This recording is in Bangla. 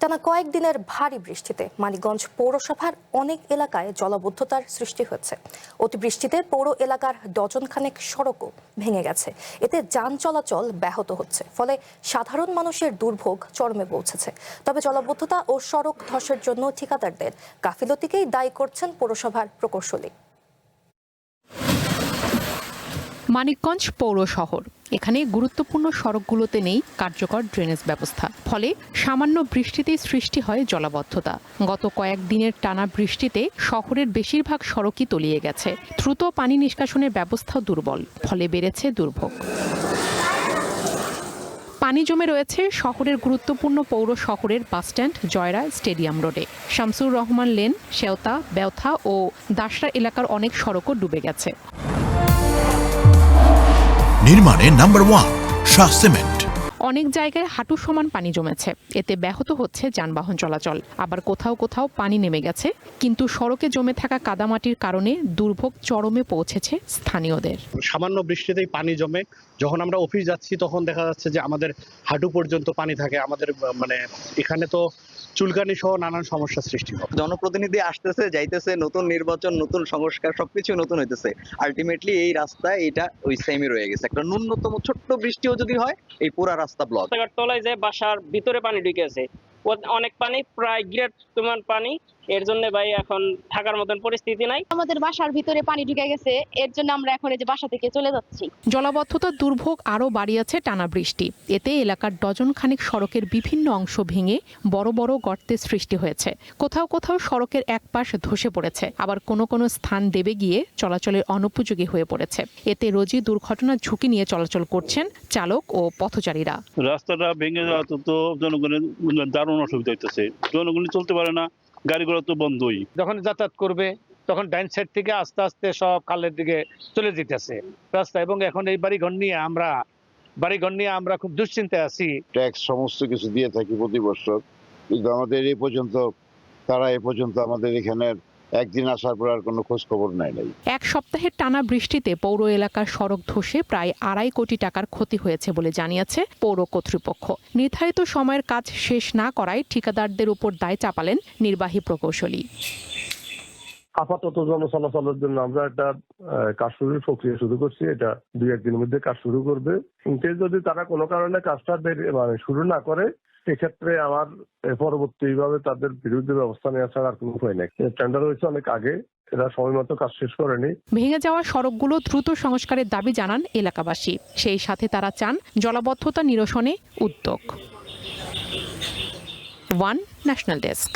টানা কয়েকদিনের ভারী বৃষ্টিতে মানিকগঞ্জ পৌরসভার অনেক এলাকায় জলাবদ্ধতার সৃষ্টি হচ্ছে। অতিবৃষ্টিতে পৌর এলাকার ডজনখানেক সড়কও ভেঙে গেছে। এতে যান চলাচল ব্যাহত হচ্ছে, ফলে সাধারণ মানুষের দুর্ভোগ চরমে পৌঁছেছে। তবে জলাবদ্ধতা ও সড়ক ধসের জন্য ঠিকাদারদের গাফিলতিকেই দায়ী করছেন পৌরসভার প্রকৌশলী। মানিকগঞ্জ পৌর শহর, এখানে গুরুত্বপূর্ণ সড়কগুলোতে নেই কার্যকর ড্রেনেজ ব্যবস্থা, ফলে সামান্য বৃষ্টিতেই সৃষ্টি হয় জলাবদ্ধতা। গত কয়েকদিনের টানা বৃষ্টিতে শহরের বেশিরভাগ সড়কই তলিয়ে গেছে। দ্রুত পানি নিষ্কাশনের ব্যবস্থাও দুর্বল, ফলে বেড়েছে দুর্ভোগ। পানি জমে রয়েছে শহরের গুরুত্বপূর্ণ পৌর শহরের বাসস্ট্যান্ড, জয়রা, স্টেডিয়াম রোডে। শামসুর রহমান লেন, শেওতা, বেওথা ও দাসরা এলাকার অনেক সড়কও ডুবে গেছে। নির্মাণে নাম্বার 1 শাহ সিমেন্ট। অনেক জায়গায় হাঁটু সমান পানি জমেছে, এতে ব্যাহত হচ্ছে যানবাহন চলাচল। আবার কোথাও কোথাও পানি নেমে গেছে, কিন্তু সড়কে জমে থাকা কাদামাটির কারণে দুর্ভোগ চরমে পৌঁছেছে স্থানীয়দের। সামান্য বৃষ্টিতেই পানি জমে, যখন আমরা অফিস যাচ্ছি তখন দেখা যাচ্ছে যে আমাদের হাঁটু পর্যন্ত পানি থাকে। আমাদের এখানে তো চুলকানি সহ নানান সমস্যার সৃষ্টি হয়। জনপ্রতিনিধি আসতেছে যাইতেছে, নতুন নির্বাচন, নতুন সংস্কার, সবকিছু নতুন হইতেছে। আলটিমেটলি এই রাস্তায় এটা ওই সেমই রয়ে গেছে। একটা ন্যূনতম ছোট্ট বৃষ্টিও যদি হয়, এই পুরো রাস্তা ব্লক। তলায় যে বাসার ভিতরে পানি ঢুকেছে, অনেক পানি, প্রায় গ্রেট সমান পানি। এর জন্য ভাই এখন থাকার মতন পরিস্থিতি নাই। আমাদের বাসার ভিতরে পানি ঢুকে গেছে, এর জন্য আমরা এখন এই যে বাসা থেকে চলে যাচ্ছি। জলাবদ্ধতার দুর্ভোগ আরও বাড়িয়েছে টানা বৃষ্টি। এতে এলাকার ডজন খানেক সড়কের বিভিন্ন অংশ ভেঙে বড় বড় গর্তের সৃষ্টি হয়েছে। কোথাও কোথাও সড়কের এক পাশ ধসে পড়েছে, আবার কোনো কোনো স্থান দেবে গিয়ে চলাচলের অনুপযোগী হয়ে পড়েছে। এতে রোজই দুর্ঘটনার ঝুঁকি নিয়ে চলাচল করছেন চালক ও পথচারীরা। রাস্তাটা ভেঙে যাওয়া তো জনগণের দারুণ অসুবিধা হইতেছে। জনগণ চলতে পারে না, গাড়িগুলো তো বন্ধই। যখন যাতায়াত করবে তখন ডাইন সাইড থেকে আস্তে আস্তে সব খালের দিকে চলে যেতেছে রাস্তা। এবং এখন এই বাড়িঘর নিয়ে আমরা খুব দুশ্চিন্তায় আছি। ট্যাক্স সমস্ত কিছু দিয়ে থাকি প্রতি বছর, কিন্তু আমাদের এ পর্যন্ত আমাদের এখানের একদিন আসার পর আর কোনো খোঁজ খবর নাই। এক সপ্তাহের টানা বৃষ্টিতে পৌর এলাকার সড়ক ধসে প্রায় 2.5 কোটি টাকার ক্ষতি হয়েছে বলে জানিয়েছে পৌর কর্তৃপক্ষ। নির্ধারিত সময়ের কাজ শেষ না করায় ঠিকাদারদের উপর দায় চাপালেন নির্বাহী প্রকৌশলী। আপাতত জনচলাচলের জন্য আমরা একটা কাজ শুরুর প্রক্রিয়া শুরু করছি। এটা 2-1 দিনের মধ্যে কাজ শুরু করবে। কিন্তু যদি তারা কোনো কারণে কাজটা শুরু না করে, এক্ষেত্রে আমার পরবর্তীভাবে তাদের বিরুদ্ধে ব্যবস্থা নেওয়া ছাড়া আর কোনো উপায় নেই। টেন্ডার হয়েছে অনেক আগে, এরা সময় মতো কাজ শেষ করেনি। ভেঙে যাওয়া সড়কগুলো দ্রুত সংস্কারের দাবি জানান এলাকাবাসী। সেই সাথে তারা চান জলাবদ্ধতা নিরসনে উদ্যোগ। One national desk.